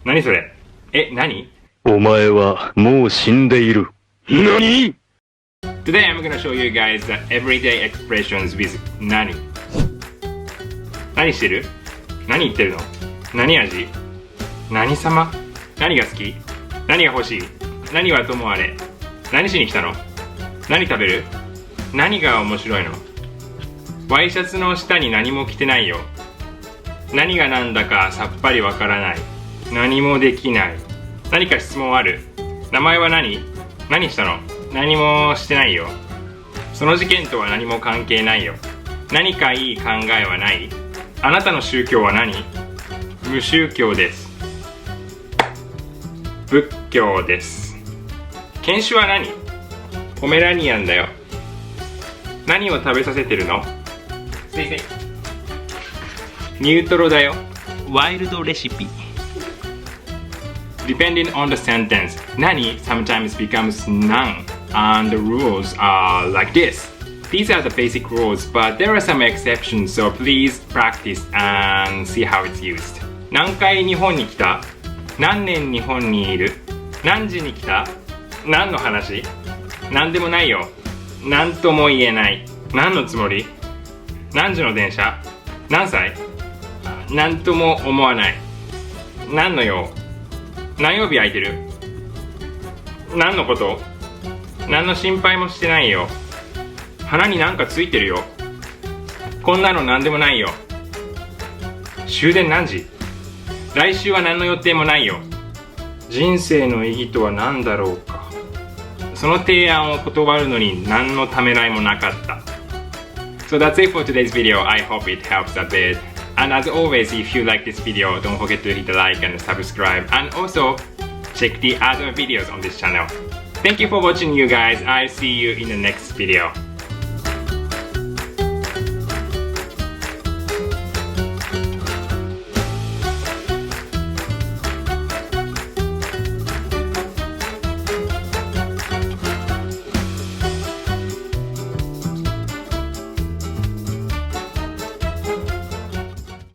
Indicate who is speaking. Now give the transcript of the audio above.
Speaker 1: 何それ？何？
Speaker 2: お前はもう死んでいる。何？
Speaker 1: Today I'm gonna show you guys the everyday expressions with 何。何してる？何言ってるの？何味？何様？何が好き？何が欲しい？何はともあれ？何しに来たの？何食べる？何が面白いの？ワイシャツの下に何も着てないよ。何が何だかさっぱりわからない。何もできない。何か質問ある？名前は何？何したの？何もしてないよ。その事件とは何も関係ないよ。何かいい考えはない？あなたの宗教は何？無宗教です。仏教です。犬種は何？ポメラニアンだよ。何を食べさせてるの？せいせい。ニュートロだよ。
Speaker 3: ワイルドレシピ。
Speaker 1: Depending on the sentence, NANI sometimes becomes NAN, and the rules are like this. These are the basic rules, but there are some exceptions, so please practice and see how it's used. 何回日本に来た？何年日本にいる？何時に来た？何の話？何でもないよ。何とも言えない。何のつもり？何時の電車？何歳？何とも思わない。何の用？何曜日空いてる？何のこと？何の心配もしてないよ。鼻になんかついてるよ。こんなの何でもないよ。終電何時？来週は何の予定もないよ。人生の意義とは何だろうか。その提案を断るのに何のためらいもなかった。So that's it for today's video. I hope it helps a bit. And as always, if you like this video, don't forget to hit the like and subscribe. And also, check the other videos on this channel. Thank you for watching, you guys. I'll see you in the next video.